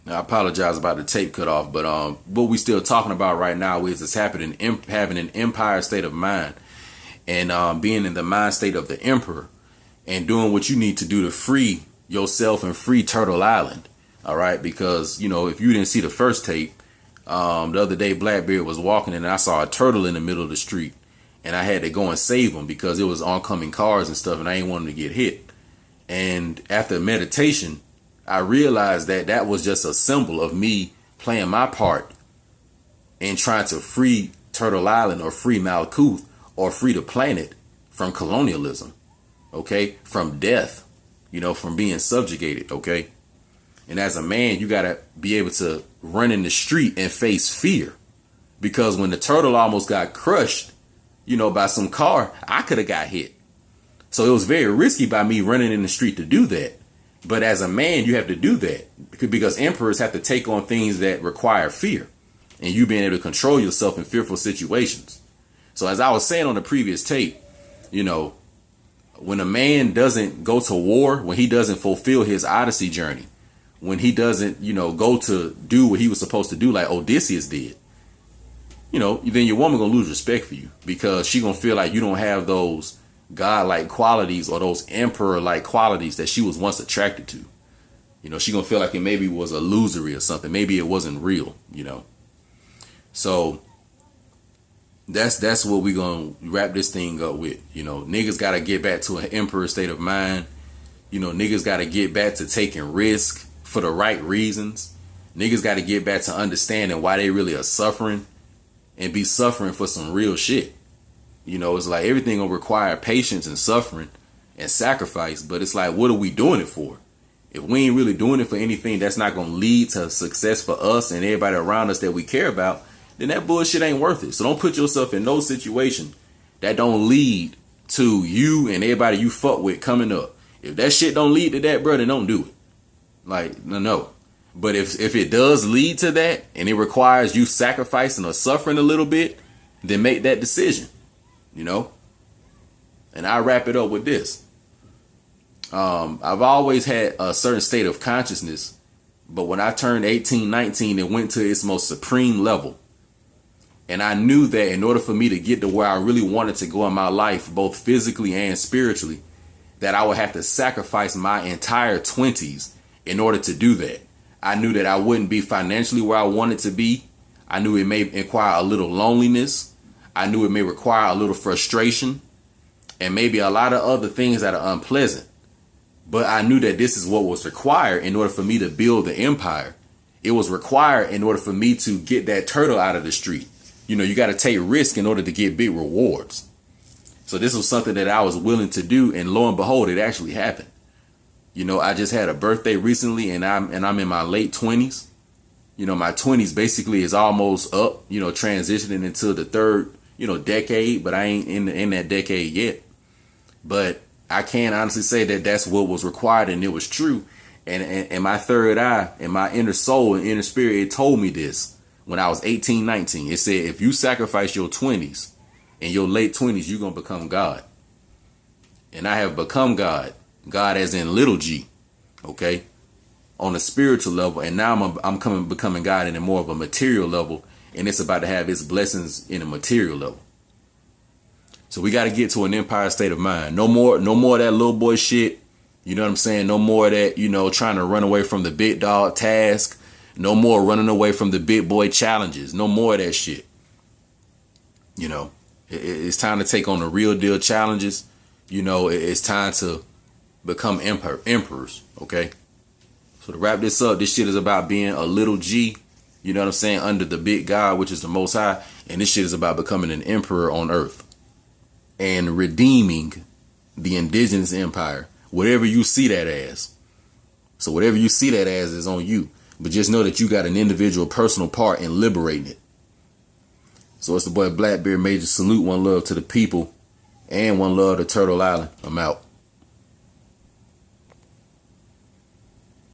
I apologize about the tape cut off, but what we still talking about right now is it's happening, having an empire state of mind, and being in the mind state of the emperor, and doing what you need to do to free yourself and free Turtle Island. All right, because if you didn't see the first tape, the other day Blackbeard was walking and I saw a turtle in the middle of the street, and I had to go and save him because it was oncoming cars and stuff, and I ain't want him to get hit. And after meditation, I realized that that was just a symbol of me playing my part in trying to free Turtle Island, or free Malkuth, or free the planet from colonialism, okay? From death, from being subjugated, okay? And as a man, you got to be able to run in the street and face fear. Because when the turtle almost got crushed, by some car, I could have got hit. So it was very risky by me running in the street to do that. But as a man, you have to do that because emperors have to take on things that require fear, and you being able to control yourself in fearful situations. So as I was saying on the previous tape, when a man doesn't go to war, when he doesn't fulfill his Odyssey journey, when he doesn't, go to do what he was supposed to do, like Odysseus did, then your woman gonna lose respect for you because she gonna feel like you don't have those godlike qualities or those emperor-like qualities that she was once attracted to. She gonna feel like it maybe was illusory or something. Maybe it wasn't real, So that's what we gonna wrap this thing up with. Niggas gotta get back to an emperor state of mind. Niggas gotta get back to taking risk for the right reasons. Niggas gotta get back to understanding why they really are suffering and be suffering for some real shit. It's like everything will require patience and suffering and sacrifice, but it's like, what are we doing it for? If we ain't really doing it for anything that's not going to lead to success for us and everybody around us that we care about, then that bullshit ain't worth it. So don't put yourself in no situation that don't lead to you and everybody you fuck with coming up. If that shit don't lead to that, bro, then don't do it. Like, no. But if it does lead to that and it requires you sacrificing or suffering a little bit, then make that decision. And I wrap it up with this. I've always had a certain state of consciousness, but when I turned 18, 19, it went to its most supreme level. And I knew that in order for me to get to where I really wanted to go in my life, both physically and spiritually, that I would have to sacrifice my entire 20s in order to do that. I knew that I wouldn't be financially where I wanted to be. I knew it may require a little loneliness. I knew it may require a little frustration and maybe a lot of other things that are unpleasant. But I knew that this is what was required in order for me to build the empire. It was required in order for me to get that turtle out of the street. You got to take risk in order to get big rewards. So this was something that I was willing to do. And lo and behold, it actually happened. I just had a birthday recently and I'm in my late 20s. My 20s basically is almost up, transitioning into the third, decade, but I ain't in that decade yet. But I can honestly say that that's what was required and it was true. And my third eye and my inner soul and inner spirit, it told me this when I was 18, 19. It said, if you sacrifice your 20s and your late 20s, you're going to become God. And I have become God. God as in little g. Okay. On a spiritual level. And now I'm becoming God in a more of a material level. And it's about to have its blessings in a material level. So we got to get to an empire state of mind. No more of that little boy shit. You know what I'm saying? No more of that, trying to run away from the big dog task. No more running away from the big boy challenges. No more of that shit. It's time to take on the real deal challenges. It's time to become emperors. Okay. So to wrap this up, this shit is about being a little G. You know what I'm saying? Under the big God, which is the Most High. And this shit is about becoming an emperor on earth and redeeming the indigenous empire, whatever you see that as. So whatever you see that as is on you. But just know that you got an individual personal part in liberating it. So it's the boy Blackbeard. Major salute. One love to the people and one love to Turtle Island. I'm out.